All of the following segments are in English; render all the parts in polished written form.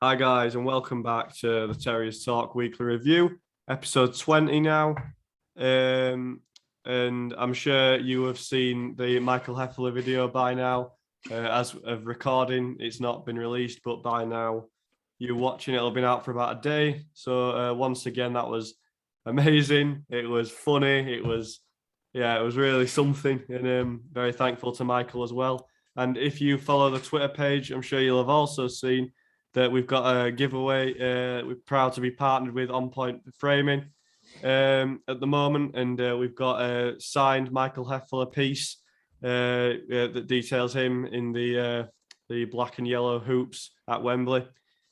Hi guys, and welcome back to the Terriers Talk Weekly Review, episode 20 now. And I'm sure you have seen the Michael Heffler video by now. As of recording, it's not been released, but by now you're watching it, it'll been out for about a day. So once again, that was amazing. It was funny. It was really something, and very thankful to Michael as well. And if you follow the Twitter page, I'm sure you'll have also seen that we've got a giveaway. We're proud to be partnered with On Point Framing at the moment, and we've got a signed Michael Heffler piece that details him in the black and yellow hoops at Wembley,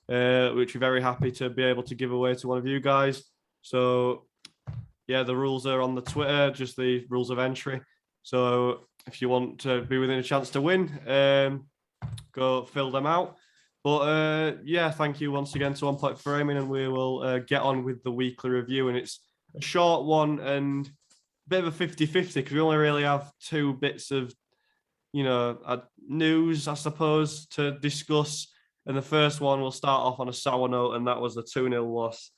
which we're very happy to be able to give away to one of you guys. So yeah, the rules are on the Twitter, just the rules of entry. So if you want to be within a chance to win, go fill them out. But yeah, thank you once again to On Point Framing, and we will get on with the weekly review. And it's a short one and a bit of a 50-50 because we only really have two bits of, news, I suppose, to discuss. And the first one will start off on a sour note, and that was the 2-0 loss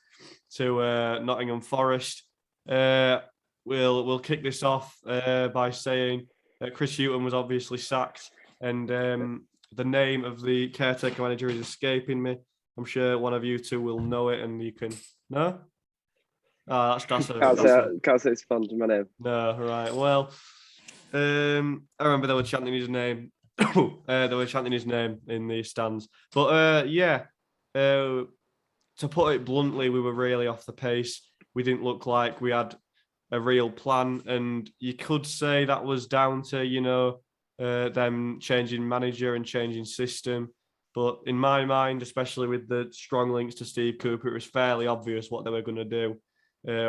to Nottingham Forest. We'll kick this off by saying Chris Hughton was obviously sacked, and the name of the caretaker manager is escaping me. I'm sure one of you two will know it, and you can no. That's can't say it's fun to my name. No, right. Well, I remember they were chanting his name. They were chanting his name in the stands. But to put it bluntly, we were really off the pace. We didn't look like we had a real plan, and you could say that was down to them changing manager and changing system. But in my mind, especially with the strong links to Steve Cooper, it was fairly obvious what they were going to do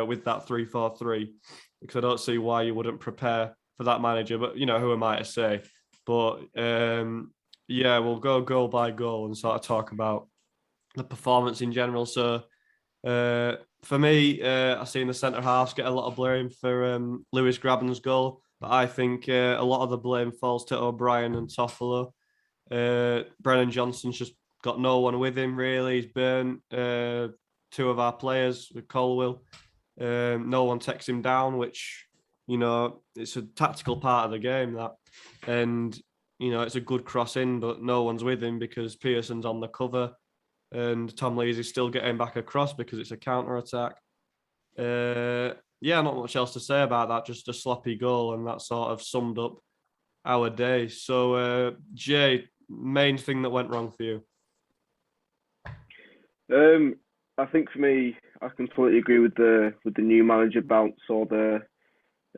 with that 3-4-3, because I don't see why you wouldn't prepare for that manager. But who am I to say? But we'll go goal by goal and sort of talk about the performance in general. So for me, I've seen the centre halves get a lot of blame for Lewis Grabban's goal, but I think a lot of the blame falls to O'Brien and Toffolo. Brennan Johnson's just got no one with him, really. He's burnt two of our players with Colwill. No one takes him down, which, it's a tactical part of the game, that. And, it's a good cross in, but no one's with him because Pearson's on the cover. And Tom Lees is still getting back across because it's a counter-attack. Not much else to say about that, just a sloppy goal, and that sort of summed up our day. So, Jay, main thing that went wrong for you? I think for me, I completely agree with the new manager bounce or the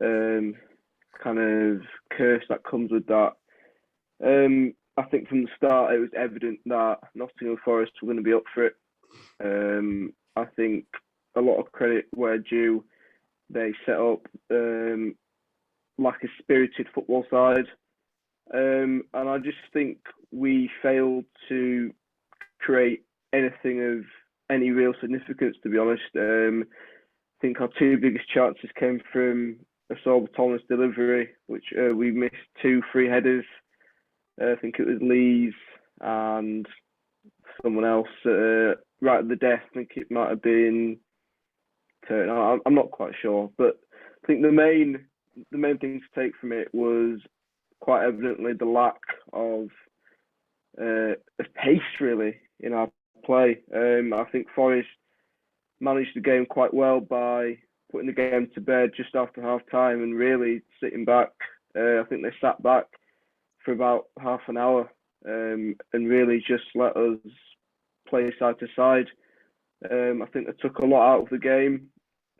kind of curse that comes with that. I think from the start it was evident that Nottingham Forest were going to be up for it. I think a lot of credit where due. They set up like a spirited football side, and I just think we failed to create anything of any real significance, to be honest. I think our two biggest chances came from a Sorba Thomas delivery, which we missed two free headers. I think it was Lees and someone else right at the death. I think it might have been Turner. I'm not quite sure, but I think the main thing to take from it was quite evidently the lack of pace, really, in our play. I think Forest managed the game quite well by putting the game to bed just after half time and really sitting back. I think they sat back for about half an hour and really just let us play side to side. I think they took a lot out of the game.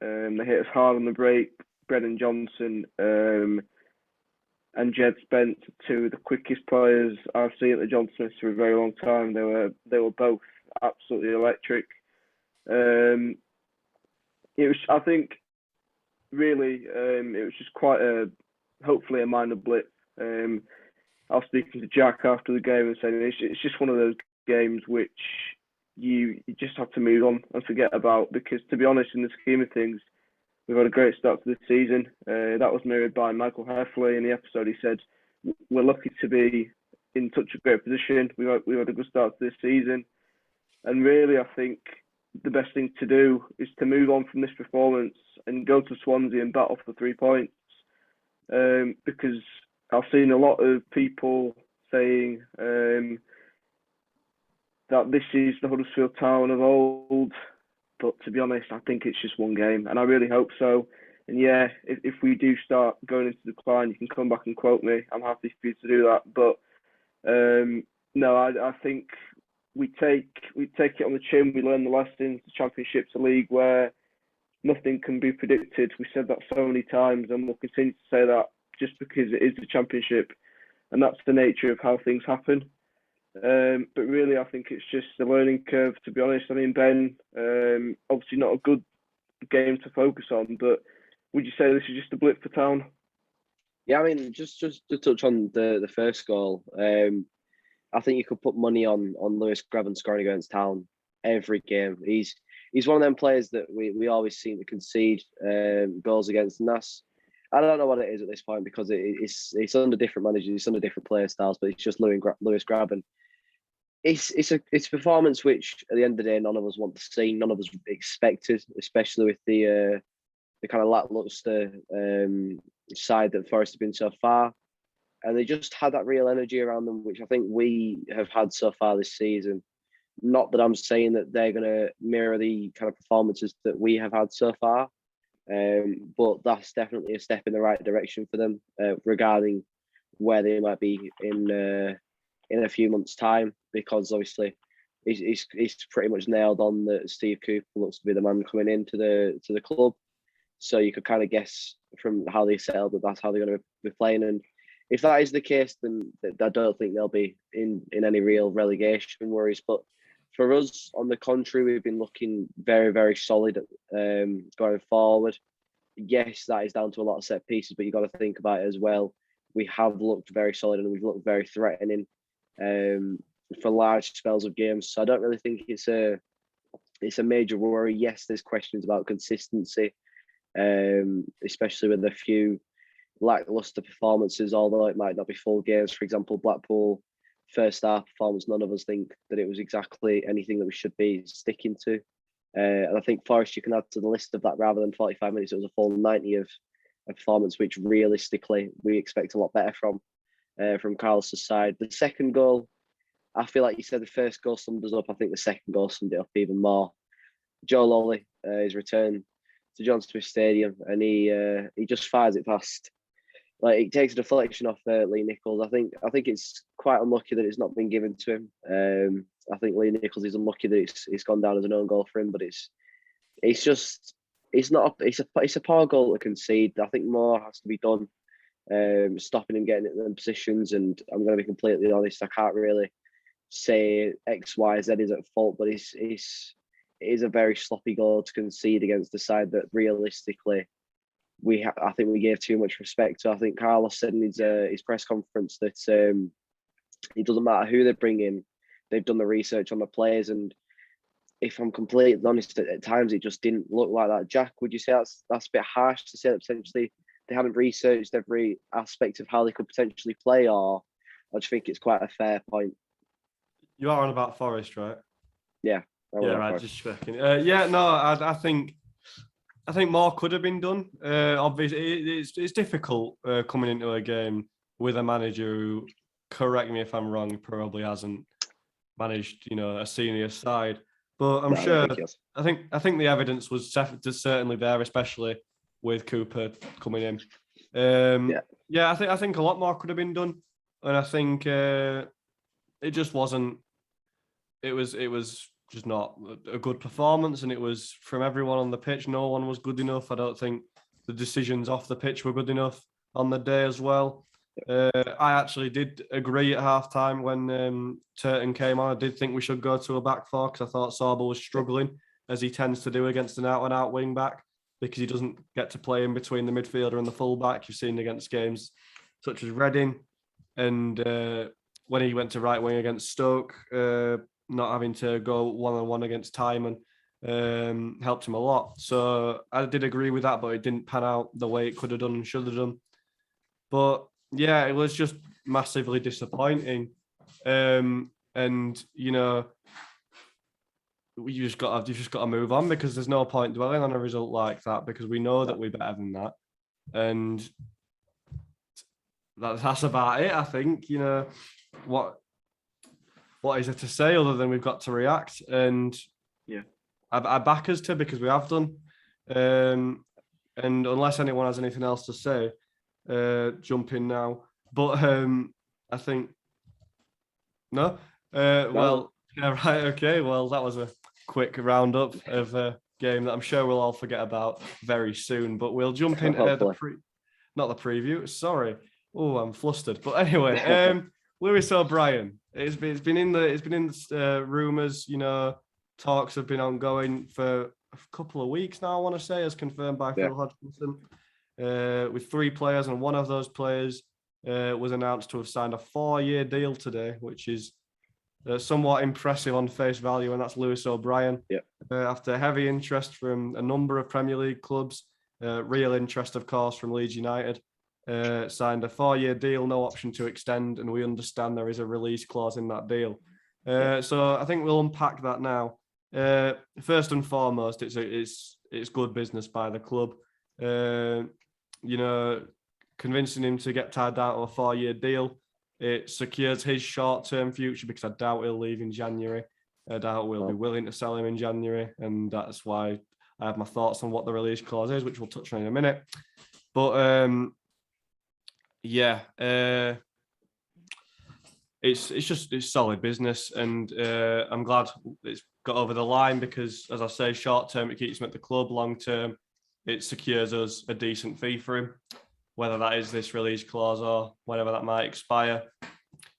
They hit us hard on the break. Brennan Johnson and Jed Spence, two of the quickest players I've seen at the John Smiths for a very long time. They were both absolutely electric. It was, I think, really, it was just quite hopefully a minor blip. I was speaking to Jack after the game and saying it's just one of those games which you just have to move on and forget about, because to be honest, in the scheme of things, we've had a great start to the season. That was mirrored by Michael Heffler in the episode. He said, we're lucky to be in such a great position. We had a good start to this season. And really, I think the best thing to do is to move on from this performance and go to Swansea and bat off the 3 points. Because I've seen a lot of people saying that this is the Huddersfield Town of old. But to be honest, I think it's just one game, and I really hope so. And yeah, if we do start going into decline, you can come back and quote me. I'm happy for you to do that. But no, I think we take it on the chin. We learn the lessons. The Championship's a league where nothing can be predicted. We said that so many times, and we'll continue to say that just because it is the Championship, and that's the nature of how things happen. But really, I think it's just a learning curve, to be honest. I mean, Ben, obviously not a good game to focus on, but would you say this is just a blip for Town? Yeah, I mean, just to touch on the first goal, I think you could put money on Lewis Grabban scoring against Town every game. He's one of them players that we always seem to concede goals against, and I don't know what it is at this point because it's under different managers, it's under different player styles, but it's just Lewis Grabban. It's a performance which, at the end of the day, none of us want to see, none of us expected, especially with the kind of lackluster side that Forest have been so far. And they just had that real energy around them, which I think we have had so far this season. Not that I'm saying that they're going to mirror the kind of performances that we have had so far, but that's definitely a step in the right direction for them regarding where they might be in a few months' time. Because obviously, he's pretty much nailed on that Steve Cooper looks to be the man coming into the club. So you could kind of guess from how they settled that that's how they're going to be playing. And if that is the case, then I don't think they'll be in any real relegation worries. But for us, on the contrary, we've been looking very, very solid going forward. Yes, that is down to a lot of set pieces, but you've got to think about it as well. We have looked very solid and we've looked very threatening for large spells of games. So I don't really think it's a major worry. Yes, there's questions about consistency, especially with a few lackluster performances, although it might not be full games. For example, Blackpool first half performance, none of us think that it was exactly anything that we should be sticking to. And I think Forest, you can add to the list of that rather than 45 minutes, it was a full 90 of a performance, which realistically we expect a lot better from Carlos's side. The second goal, I feel like you said the first goal summed us up. I think the second goal summed it up even more. Joe Lolly, his return to John Smith Stadium, and he just fires it past. Like, it takes a deflection off Lee Nichols. I think it's quite unlucky that it's not been given to him. I think Lee Nichols is unlucky that it's gone down as an own goal for him, but it's a poor goal to concede. I think more has to be done, stopping him getting in positions. And I'm going to be completely honest, I can't really say X, Y, Z is at fault, but it is a very sloppy goal to concede against the side that realistically I think we gave too much respect to. I think Carlos said in his press conference that it doesn't matter who they bring in, they've done the research on the players. And if I'm completely honest, at times it just didn't look like that. Jack, would you say that's a bit harsh to say that potentially they haven't researched every aspect of how they could potentially play, or I just think it's quite a fair point? You are on about Forest, right? Yeah. Yeah, right. Just checking. I think more could have been done. Obviously, it's difficult coming into a game with a manager who, correct me if I'm wrong, probably hasn't managed, a senior side. But I'm sure. I think the evidence was certainly there, especially with Cooper coming in. I think a lot more could have been done, and I think it just wasn't. It was just not a good performance, and it was from everyone on the pitch. No one was good enough. I don't think the decisions off the pitch were good enough on the day as well. I actually did agree at halftime when Turton came on. I did think we should go to a back four because I thought Sorbo was struggling, as he tends to do against an out-and-out wing-back, because he doesn't get to play in between the midfielder and the full-back. You've seen against games such as Reading, and when he went to right wing against Stoke, not having to go one-on-one against Timon helped him a lot. So I did agree with that, but it didn't pan out the way it could have done and should have done. But yeah, it was just massively disappointing. And, you've just got to move on, because there's no point dwelling on a result like that, because we know that we're better than that, and that's about it. I think, what is there to say other than we've got to react, and I back us to, because we have done, and unless anyone has anything else to say, jump in now. But I think no. Well, yeah, right, okay. Well, that was a quick roundup of a game that I'm sure we'll all forget about very soon. But we'll jump into not the preview. Sorry. Oh, I'm flustered. But anyway, Lewis O'Brien. It's been in the rumours. Talks have been ongoing for a couple of weeks now, I want to say, as confirmed by Phil Hodgkinson, with 3 players, and one of those players was announced to have signed a 4-year deal today, which is somewhat impressive on face value, and that's Lewis O'Brien. After heavy interest from a number of Premier League clubs, real interest, of course, from Leeds United, signed a 4-year deal, no option to extend, and we understand there is a release clause in that deal. So I think we'll unpack that now. First and foremost, it's good business by the club. Convincing him to get tied down to a 4-year deal, it secures his short-term future, because I doubt he'll leave in January. I doubt we'll be willing to sell him in January, and that's why I have my thoughts on what the release clause is, which we'll touch on in a minute. But it's solid business, and I'm glad it's got over the line, because, as I say, short term it keeps him at the club, long term it secures us a decent fee for him, whether that is this release clause or whenever that might expire.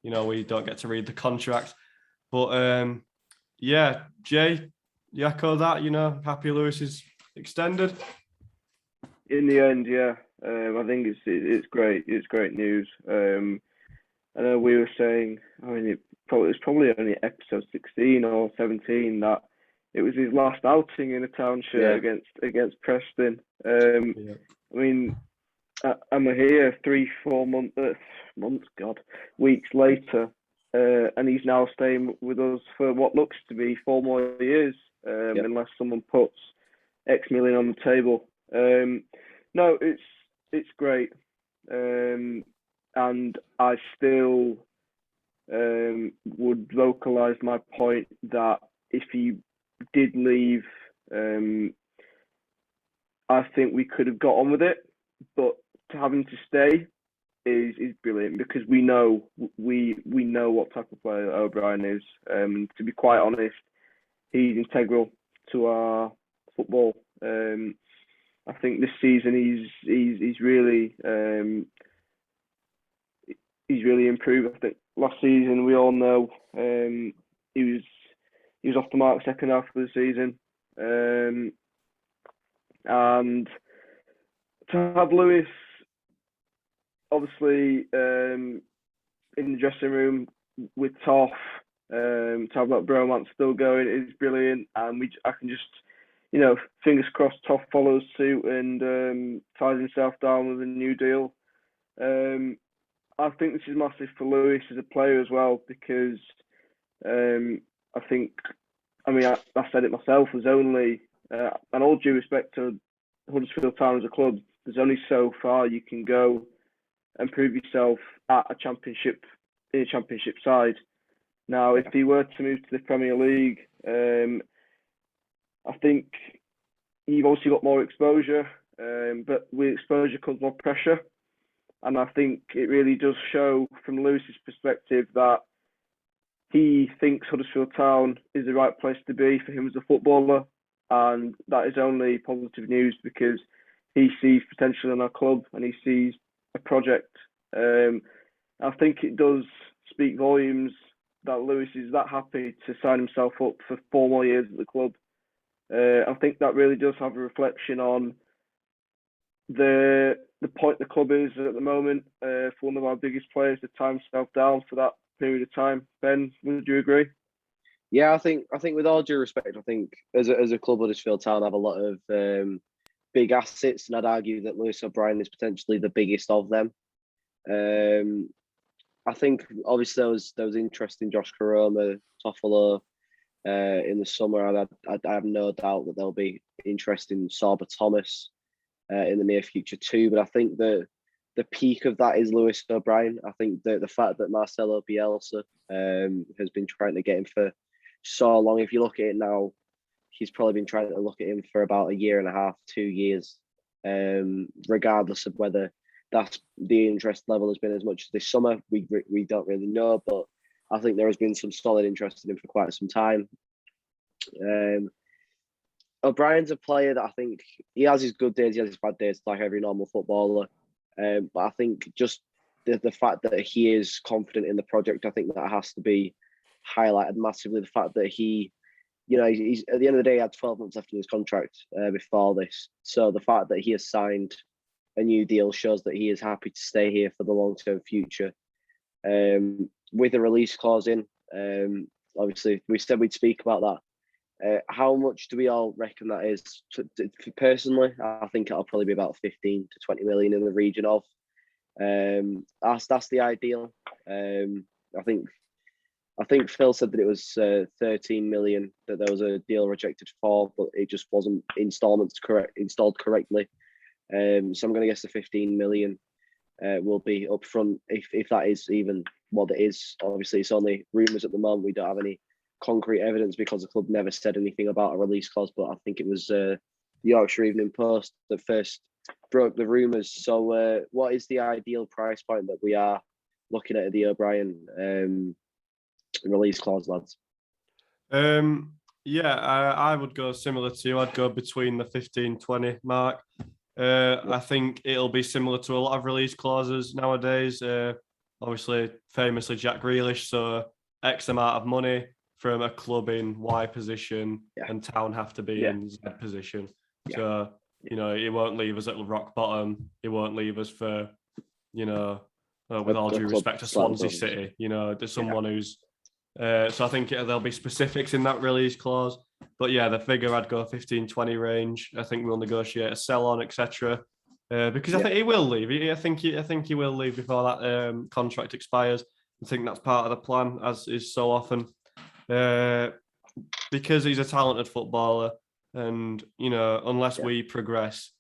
We don't get to read the contract, but Jay, you echo that? Happy Lewis is extended. In the end, I think it's great. It's great news. I know we were saying, it was probably only episode 16 or 17 that it was his last outing in a town shirt against Preston. I'm here 3-4 weeks later, and he's now staying with us for what looks to be 4 more years, unless someone puts X million on the table. No, it's great, and I still would vocalise my point that if he did leave, I think we could have got on with it, but to have him to stay is brilliant, because we know what type of player O'Brien is. To be quite honest, he's integral to our football. I think this season he's really improved. I think last season we all know he was off the mark second half of the season, and to have Lewis obviously in the dressing room with Toff, to have that bromance still going is brilliant, and I can just, fingers crossed Toff follows suit and ties himself down with a new deal. I think this is massive for Lewis as a player as well, because I think, I said it myself, there's only, and all due respect to Huddersfield Town as a club, there's only so far you can go and prove yourself in a championship side. Now, if he were to move to the Premier League, I think you've obviously got more exposure, but with exposure comes more pressure. And I think it really does show from Lewis's perspective that he thinks Huddersfield Town is the right place to be for him as a footballer. And that is only positive news, because he sees potential in our club and he sees a project. I think it does speak volumes that Lewis is that happy to sign himself up for 4 more years at the club. I think that really does have a reflection on the point the club is at the moment, for one of our biggest players to tie himself down for that period of time. Ben, would you agree? Yeah, I think with all due respect, I think as a club, Huddersfield Town have a lot of big assets, and I'd argue that Lewis O'Brien is potentially the biggest of them. I think obviously there was interest in Josh Koroma, Toffolo, in the summer, and I have no doubt that there'll be interest in Sorba Thomas in the near future too. But I think the peak of that is Lewis O'Brien. I think the fact that Marcelo Bielsa has been trying to get him for so long. If you look at it now, he's probably been trying to look at him for about a year and a half, 2 years, regardless of whether that's the interest level has been as much as this summer. We don't really know, but I think there has been some solid interest in him for quite some time. O'Brien's a player that I think he has his good days, he has his bad days, like every normal footballer. But I think just the fact that he is confident in the project, I think that has to be highlighted massively. The fact that he's at the end of the day, he had 12 months left in his contract before this. So the fact that he has signed a new deal shows that he is happy to stay here for the long-term future. With a release clause in, obviously, we said we'd speak about that. How much do we all reckon that is? Personally, I think it'll probably be about 15 to 20 million in the region of. That's the ideal. I think Phil said that it was 13 million that there was a deal rejected for, but it just wasn't installed correctly. So I'm going to guess the 15 million will be upfront if that is even what it is. Obviously, it's only rumours at the moment. We don't have any concrete evidence because the club never said anything about a release clause, but I think it was the Yorkshire Evening Post that first broke the rumours. So what is the ideal price point that we are looking at the O'Brien release clause, lads? I would go similar to you. I'd go between the 15-20 mark. I think it'll be similar to a lot of release clauses nowadays. Obviously, famously Jack Grealish, so X amount of money from a club in Y position, and Town have to be in Z position. So, he won't leave us at rock bottom. He won't leave us for, with all due respect to Swansea City. There's someone who's. So I think there'll be specifics in that release clause. But yeah, the figure I'd go 15-20 range. I think we'll negotiate a sell on, etc. Because I think he will leave. I think he will leave before that contract expires. I think that's part of the plan, as is so often. Because he's a talented footballer, and unless we progress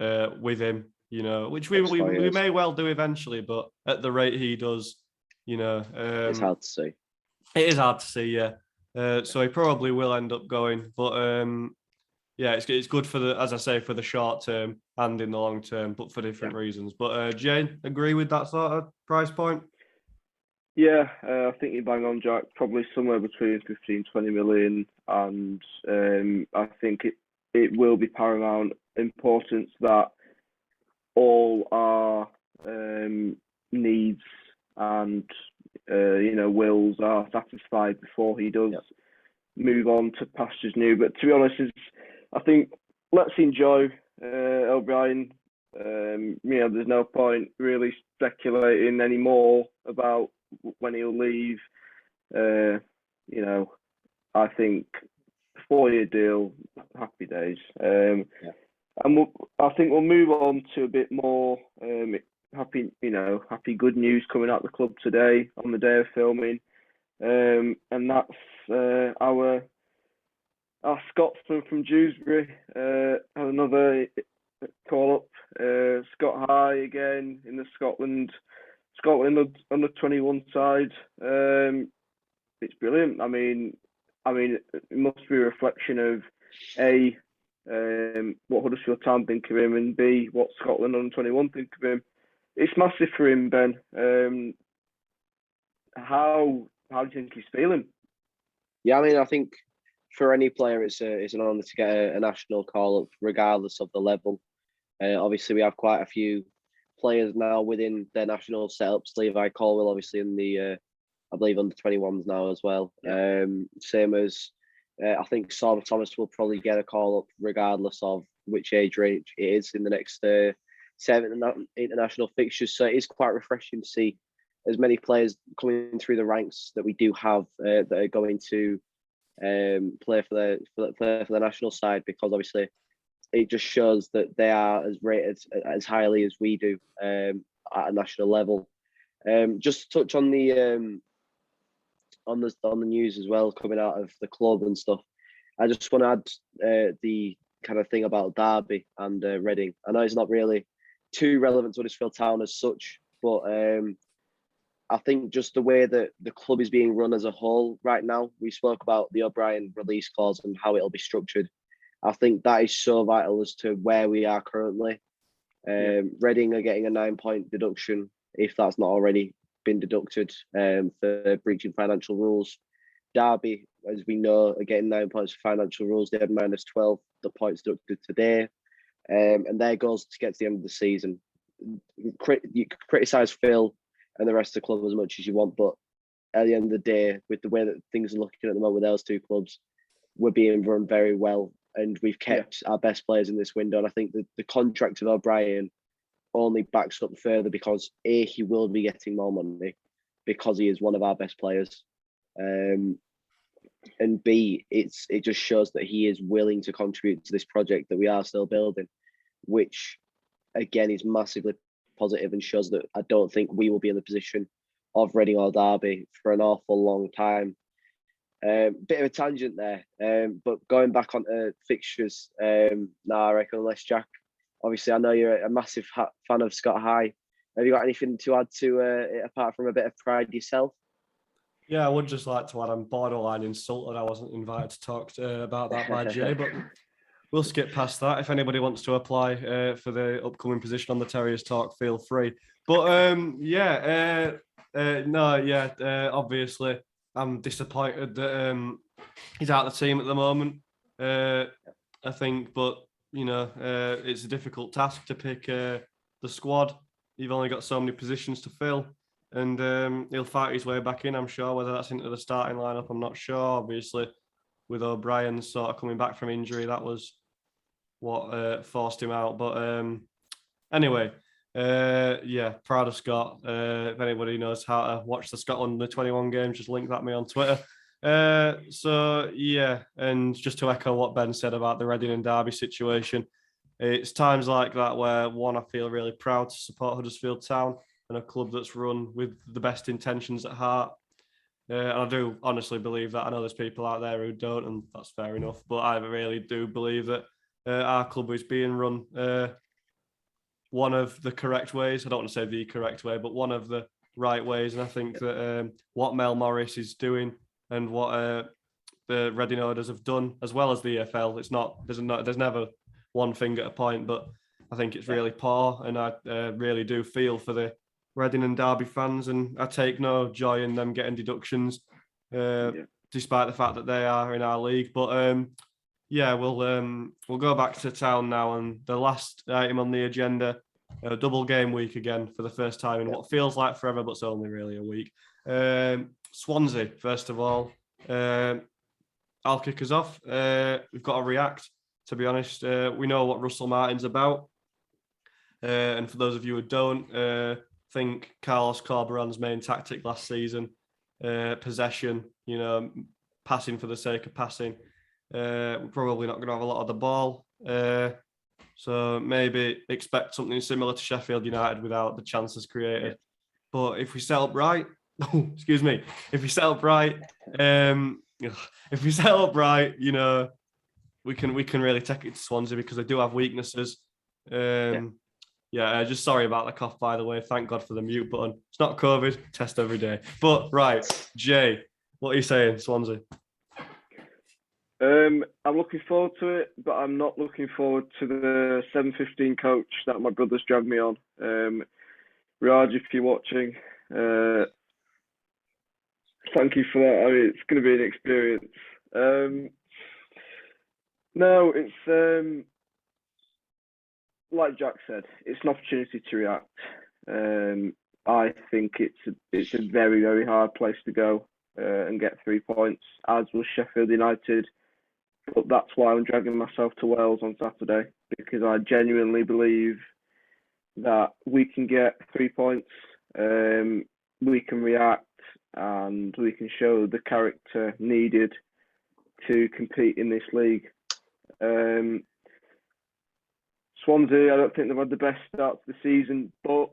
with him, which we may well do eventually, but at the rate he does, it's hard to see. It is hard to see, yeah. So he probably will end up going, but it's good for as I say, for the short term and in the long term, but for different reasons. But Jane, agree with that sort of price point? Yeah, I think you bang on, Jack. Probably somewhere between 15-20 million, and I think it will be paramount importance that all our needs and wills are satisfied before he does move on to pastures new. But to be honest, I think let's enjoy O'Brien. There's no point really speculating anymore about when he'll leave. I think 4-year deal, happy days. And I think we'll move on to a bit more happy good news coming out of the club today on the day of filming, and that's our Scotsman from Dewsbury had another call up. Scott High again in the Scotland under 21 side. It's brilliant. I mean, it must be a reflection of A, what Huddersfield Town think of him, and B, what Scotland under 21 think of him. It's massive for him, Ben. How do you think he's feeling? Yeah, I mean, I think for any player, it's an honour to get a national call up, regardless of the level. Obviously, we have quite a few players now within their national setups. Levi Colwell, obviously, in the I believe under 21s now as well. Same as I think Sorba Thomas will probably get a call up regardless of which age range it is in the next 7 international fixtures. So it is quite refreshing to see as many players coming through the ranks that we do have that are going to play for the national side, because obviously it just shows that they are as rated as highly as we do at a national level. Just to touch on the on the news as well, coming out of the club and stuff. I just want to add the kind of thing about Derby and Reading. I know it's not really too relevant to Huddersfield Town as such, but I think just the way that the club is being run as a whole right now, we spoke about the O'Brien release clause and how it'll be structured. I think that is so vital as to where we are currently. Reading are getting a 9-point deduction if that's not already been deducted for breaching financial rules. Derby, as we know, are getting 9 points for financial rules. They had -12 the points deducted today, and their goals to get to the end of the season. You can criticise Phil and the rest of the club as much as you want, but at the end of the day, with the way that things are looking at the moment with those two clubs, we're being run very well, and we've kept our best players in this window. And I think that the contract of O'Brien only backs up further because A, he will be getting more money because he is one of our best players, and B, it just shows that he is willing to contribute to this project that we are still building, which again is massively positive and shows that I don't think we will be in the position of Reading or Derby for an awful long time. Bit of a tangent there, but going back onto fixtures, I reckon unless Jack, obviously I know you're a massive fan of Scott High. Have you got anything to add to it apart from a bit of pride yourself? Yeah, I would just like to add, I'm borderline insulted I wasn't invited to talk about that by Jay, but we'll skip past that. If anybody wants to apply for the upcoming position on the Terriers Talk, feel free. But obviously I'm disappointed that he's out of the team at the moment. I think, but it's a difficult task to pick the squad. You've only got so many positions to fill, and he'll fight his way back in, I'm sure. Whether that's into the starting lineup, I'm not sure. Obviously, with O'Brien sort of coming back from injury, that was what forced him out. But anyway, proud of Scott. If anybody knows how to watch the Scotland under 21 games, just link that me on Twitter. And just to echo what Ben said about the Reading and Derby situation, it's times like that where, one, I feel really proud to support Huddersfield Town and a club that's run with the best intentions at heart. And I do honestly believe that. I know there's people out there who don't, and that's fair enough, but I really do believe that our club is being run one of the correct ways. I don't want to say the correct way, but one of the right ways. And I think that what Mel Morris is doing and what the Reading owners have done, as well as the EFL, there's never one finger at a point, but I think it's really poor, and I really do feel for the Reading and Derby fans, and I take no joy in them getting deductions, despite the fact that they are in our league. But we'll go back to Town now, and the last item on the agenda, double game week again for the first time in what feels like forever, but it's only really a week. Swansea, first of all, I'll kick us off. We've got to react. To be honest, we know what Russell Martin's about, and for those of you who don't, think Carlos Corberan's main tactic last season, possession, passing for the sake of passing. We're probably not going to have a lot of the ball. So maybe expect something similar to Sheffield United without the chances created. But if we set up right, if we set up right, we can really take it to Swansea because they do have weaknesses. Just sorry about the cough, by the way. Thank God for the mute button. It's not COVID. Test every day. But right, Jay, what are you saying, Swansea? I'm looking forward to it, but I'm not looking forward to the 7:15 coach that my brother's dragged me on. Raj, if you're watching, thank you for that. I mean, it's going to be an experience. No, it's like Jack said, it's an opportunity to react. I think it's a very, very hard place to go and get 3 points, as was Sheffield United. But that's why I'm dragging myself to Wales on Saturday, because I genuinely believe that we can get 3 points, we can react, and we can show the character needed to compete in this league. Swansea, I don't think they've had the best start to the season, but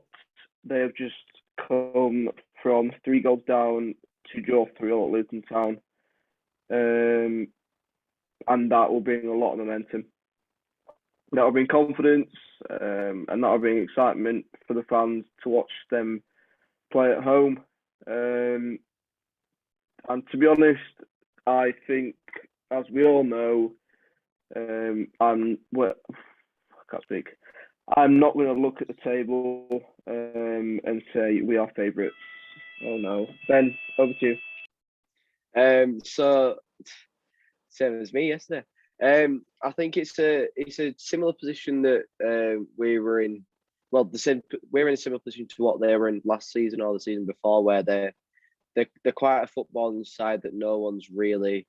they have just come from 3 goals down to draw 3-0 at Luton Town. And that will bring a lot of momentum. That will bring confidence, and that will bring excitement for the fans to watch them play at home. And to be honest, I think, as we all know, I can't speak. I'm not going to look at the table and say we are favourites. Oh no, Ben, over to you. So same as me yesterday. I think it's a similar position that we were in. Well, we're in a similar position to what they were in last season or the season before, where they're quite a footballing side that no one's really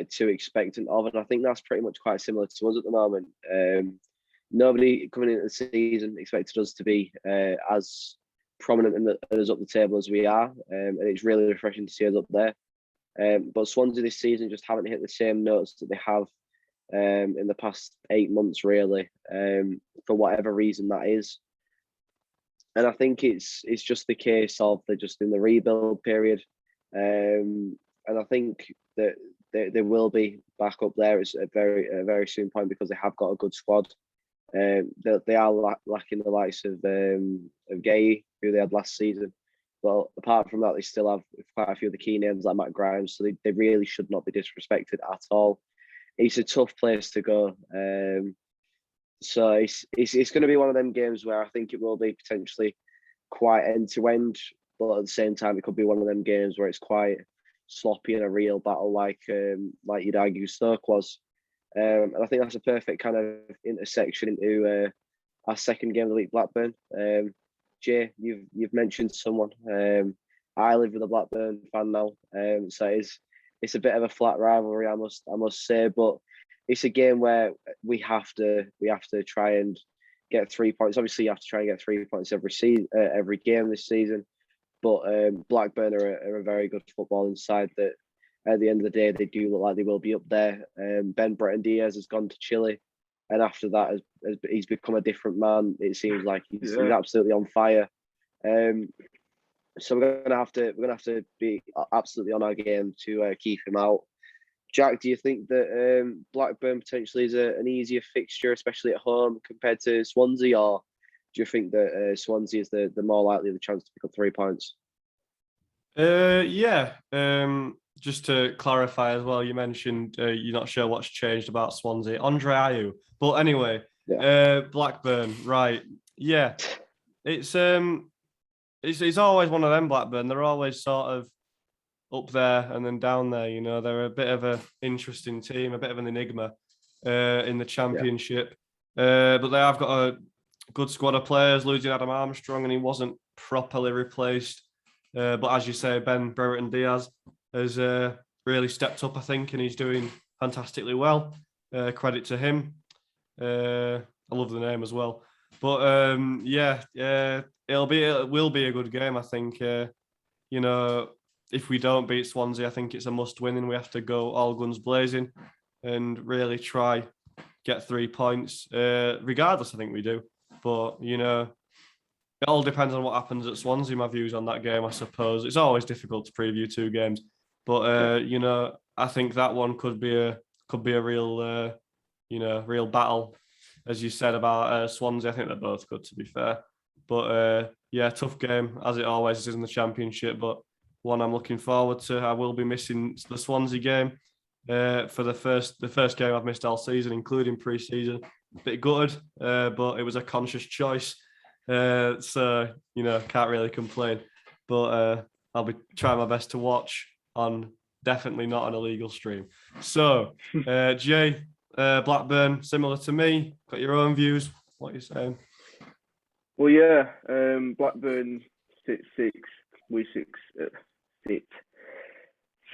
too expectant of, and I think that's pretty much quite similar to us at the moment. Nobody coming into the season expected us to be as prominent as up the table as we are, and it's really refreshing to see us up there. But Swansea this season just haven't hit the same notes that they have in the past 8 months, really, for whatever reason that is. And I think it's just the case of they're just in the rebuild period, and I think that they will be back up there at a very soon point because they have got a good squad. They are lacking the likes of Gay, who they had last season. But apart from that, they still have quite a few of the key names like Matt Grimes, so they really should not be disrespected at all. It's a tough place to go. So it's going to be one of them games where I think it will be potentially quite end to end, but at the same time, it could be one of them games where it's quite sloppy and a real battle, like you'd argue Stoke was. And I think that's a perfect kind of intersection into our second game of the week, Blackburn. Jay, you've mentioned someone. I live with a Blackburn fan now, so it's a bit of a flat rivalry, I must say, but it's a game where we have to try and get 3 points. Obviously, you have to try and get 3 points every game this season. But Blackburn are a very good footballing side that, at the end of the day, they do look like they will be up there. Ben Breton Diaz has gone to Chile, and after that, he's become a different man. It seems like he's absolutely on fire. So we're gonna have to be absolutely on our game to keep him out. Jack, do you think that Blackburn potentially is an easier fixture, especially at home, compared to Swansea, or do you think that Swansea is the more likely of the chance to pick up 3 points? Yeah. Just to clarify as well, you mentioned you're not sure what's changed about Swansea. Andre Ayew. But anyway, Blackburn, right. Yeah. It's always one of them, Blackburn. They're always sort of up there and then down there. You know, they're a bit of an interesting team, a bit of an enigma in the Championship. But they have got a good squad of players, losing Adam Armstrong, and he wasn't properly replaced. But as you say, Ben Brereton Diaz has really stepped up, I think, and he's doing fantastically well. Credit to him. I love the name as well. But it will be a good game, I think. You know, if we don't beat Swansea, I think it's a must-win, and we have to go all guns blazing and really try get 3 points. Regardless, I think we do. But you know, it all depends on what happens at Swansea. My views on that game, I suppose. It's always difficult to preview 2 games, but you know, I think that one could be a real real battle, as you said about Swansea. I think they're both good, to be fair. But tough game as it always is in the Championship, but one I'm looking forward to. I will be missing the Swansea game for the first game I've missed all season, including pre-season. A bit gutted, but it was a conscious choice. So, you know, can't really complain. But I'll be trying my best to watch on definitely not an illegal stream. So, Jay, Blackburn, similar to me, got your own views. What are you saying? Well, yeah, Blackburn sits 6, we 6,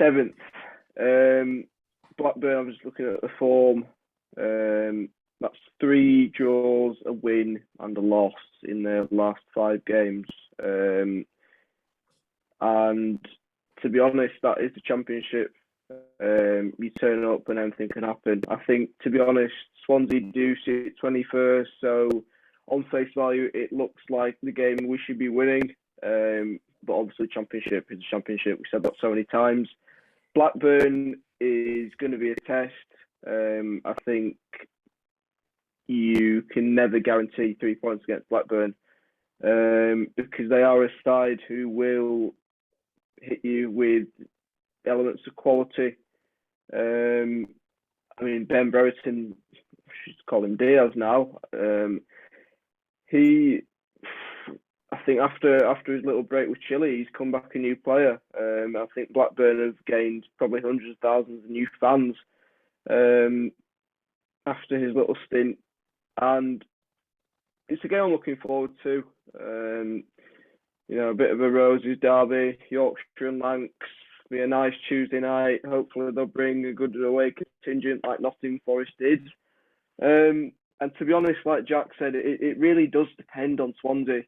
7th. Blackburn, I'm just looking at the form. That's 3 draws, a win, and a loss in their last 5 games. And to be honest, that is the Championship. You turn up and anything can happen. I think, to be honest, Swansea do sit 21st, so on face value, it looks like the game we should be winning. but obviously Championship is a Championship. We said that so many times. Blackburn is going to be a test. I think you can never guarantee 3 points against Blackburn because they are a side who will hit you with elements of quality. I mean, Ben Brereton, I should call him Diaz now. I think after his little break with Chile, he's come back a new player. I think Blackburn have gained probably hundreds of thousands of new fans after his little stint, and it's a game I'm looking forward to. A bit of a Roses derby, Yorkshire and Lancs. Be a nice Tuesday night. Hopefully they'll bring a good away contingent like Nottingham Forest did. And to be honest, like Jack said, it really does depend on Swansea.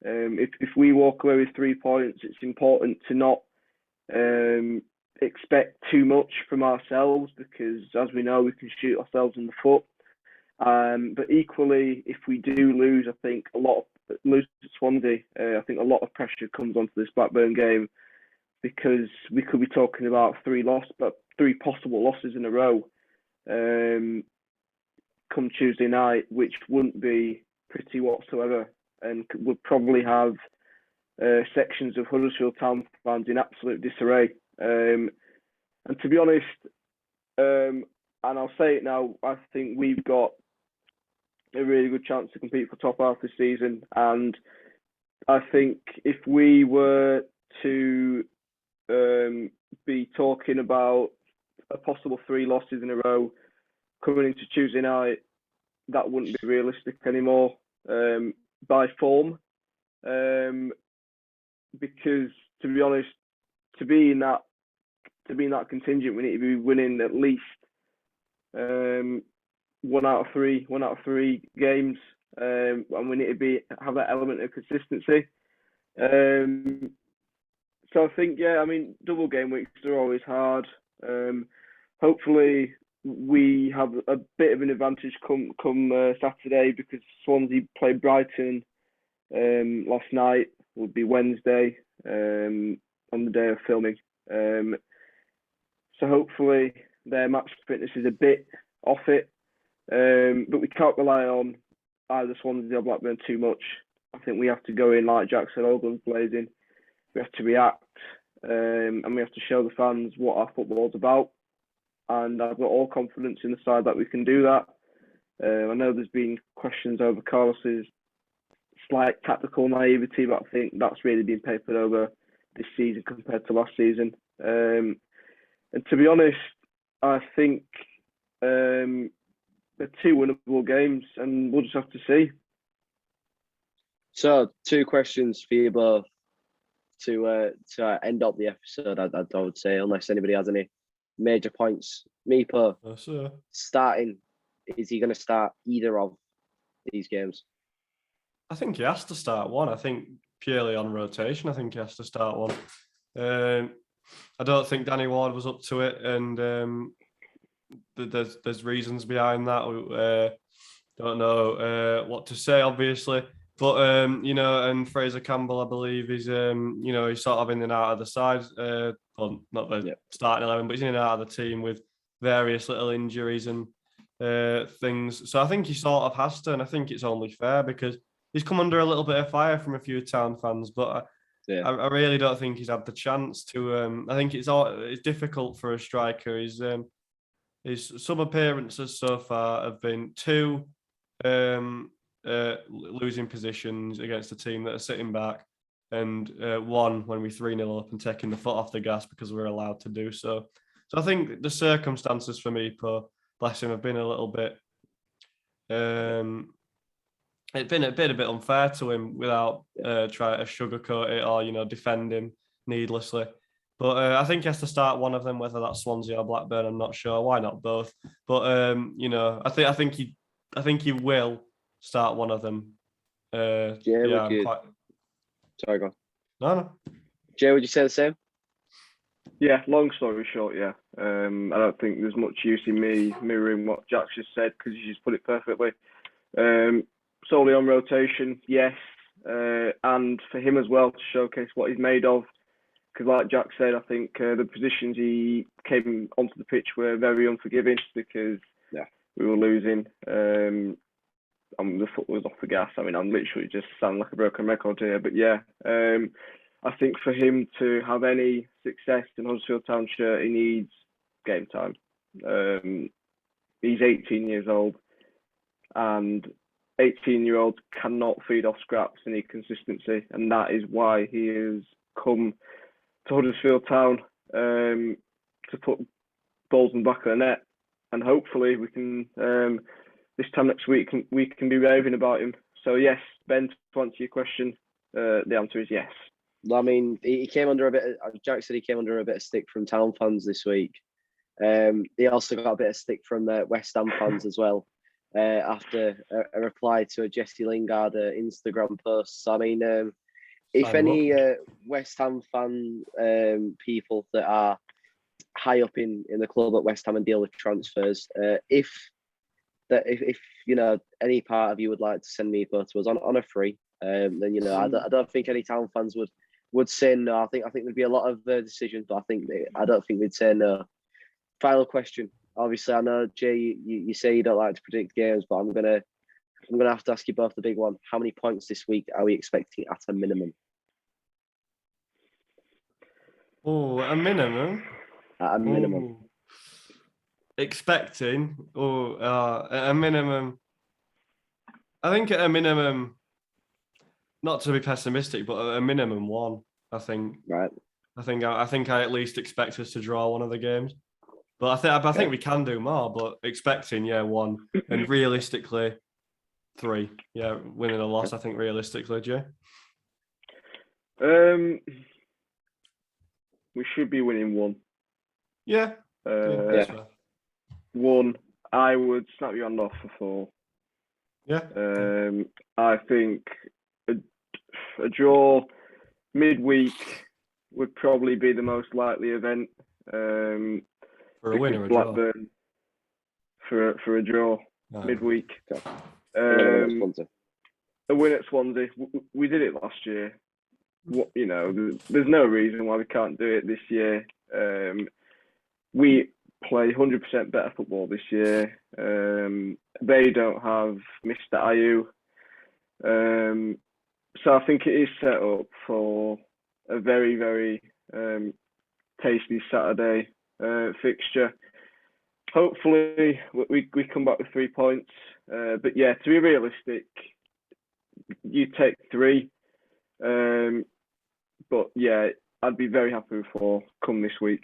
If we walk away with 3 points, it's important to not expect too much from ourselves because, as we know, we can shoot ourselves in the foot. But equally, if we do lose, I think lose to Swansea, I think a lot of pressure comes onto this Blackburn game because we could be talking about 3 possible losses in a row come Tuesday night, which wouldn't be pretty whatsoever, and would probably have sections of Huddersfield Town fans in absolute disarray. And to be honest, and I'll say it now, I think we've got a really good chance to compete for top half this season. And I think if we were to be talking about a possible 3 losses in a row coming into Tuesday night, that wouldn't be realistic anymore by form. Because to be honest, to be in that contingent, we need to be winning at least 1 out of 3 games, and we need to have that element of consistency. So I think, double game weeks are always hard. Hopefully we have a bit of an advantage come Saturday because Swansea played Brighton last night. Would be Wednesday on the day of filming. So hopefully their match fitness is a bit off it. But we can't rely on either Swansea or Blackburn too much. I think we have to go in, like Jack said, all guns blazing. We have to react and we have to show the fans what our football's about. And I've got all confidence in the side that we can do that. I know there's been questions over Carlos's slight tactical naivety, but I think that's really been papered over this season compared to last season. And to be honest, I think they're 2 winnable games, and we'll just have to see. So, 2 questions for you both to end up the episode. I would say, unless anybody has any major points. Meepo, starting, is he going to start either of these games? I think he has to start one. I think purely on rotation, I think he has to start one. I don't think Danny Ward was up to it, and there's reasons behind that. Don't know what to say, obviously, but and Fraser Campbell, I believe, is he's sort of in and out of the side. Well, not the starting 11, but he's in and out of the team with various little injuries and things. So I think he sort of has to, and I think it's only fair because he's come under a little bit of fire from a few Town fans, but I really don't think he's had the chance to. I think it's difficult for a striker. His sub appearances so far have been 2 losing positions against a team that are sitting back, and 1 when we 3-0 up and taking the foot off the gas because we're allowed to do so. So I think the circumstances for me, bless him, have been a little bit. It's been a bit unfair to him without trying to sugarcoat it or defend him needlessly. But I think he has to start one of them, whether that's Swansea or Blackburn. I'm not sure. Why not both? But I think he will start one of them. Sorry, go on. No. Jay, would you say the same? Yeah, long story short, yeah. I don't think there's much use in me mirroring what Jack just said because you just put it perfectly. Solely on rotation, yes. and for him as well to showcase what he's made of. Because like Jack said, I think the positions he came onto the pitch were very unforgiving because we were losing. The foot was off the gas. I mean, I'm literally just sounding like a broken record here. But yeah, I think for him to have any success in Huddersfield Town shirt, he needs game time. He's 18 years old, and 18-year-olds cannot feed off scraps and need consistency, and that is why he has come to Huddersfield Town to put balls in the back of the net, and hopefully we can this time next week we can be raving about him. So yes, Ben, to answer your question, the answer is yes. I mean, he came under a bit. Jack said he came under a bit of stick from Town fans this week. He also got a bit of stick from West Ham fans as well after a reply to a Jesse Lingard Instagram post. So, I mean, if any West Ham fan people that are high up in the club at West Ham and deal with transfers, if you know any part of you would like to send me photos on a free, then you know I don't think any Town fans would say no. I think there'd be a lot of decisions, but I don't think we'd say no. Final question. Obviously, I know Jay, you say you don't like to predict games, but I'm gonna have to ask you both the big one. How many points this week are we expecting at a minimum? Oh, a minimum. At a minimum. Ooh. Expecting, at a minimum. I think at a minimum, not to be pessimistic, but at a minimum one. I think. Right. I think I at least expect us to draw one of the games, but I think we can do more. But expecting, one, and realistically, 3. Yeah, winning a loss. I think realistically, Jay. We should be winning 1. Yeah. Yeah. 1. I would snap your hand off for 4. Yeah. I think a draw midweek would probably be the most likely event. For a win or a Blackburn, draw? For a draw midweek. A win at Swansea. We did it last year. There's no reason why we can't do it this year. We play 100% better football this year. They don't have Mr. Ayew. So I think it is set up for a very, very tasty Saturday fixture. Hopefully we come back with 3 points. But yeah, to be realistic, you take 3. But yeah, I'd be very happy with 4 come this week.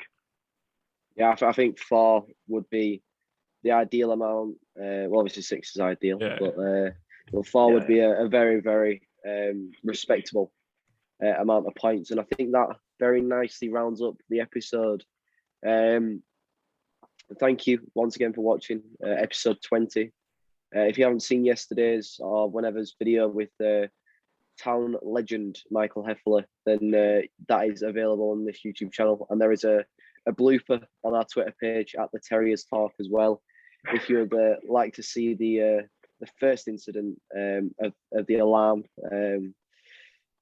Yeah, I think 4 would be the ideal amount. Well, obviously 6 is ideal, but 4 would be a very, very respectable amount of points. And I think that very nicely rounds up the episode. Thank you once again for watching episode 20. If you haven't seen yesterday's or whenever's video with Town legend Michael Heffler, then that is available on this YouTube channel. And there is a blooper on our Twitter page at the Terriers Talk as well. If you would like to see the first incident of the alarm,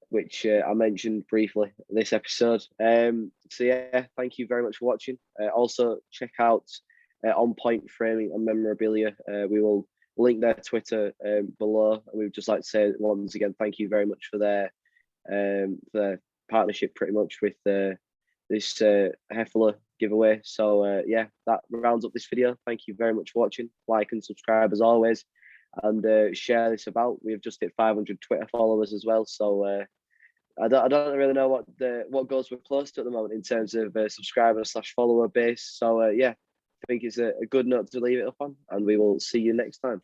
which I mentioned briefly this episode. So yeah, thank you very much for watching. Also check out On Point Framing and Memorabilia. We will link their Twitter below. And we would just like to say once again, thank you very much for their partnership pretty much with this Heffler giveaway. So yeah, that rounds up this video. Thank you very much for watching. Like and subscribe as always, and share this about. We've just hit 500 Twitter followers as well. So I don't really know what goals we're close to at the moment in terms of subscriber/follower base. So yeah, I think it's a good note to leave it up on, and we will see you next time.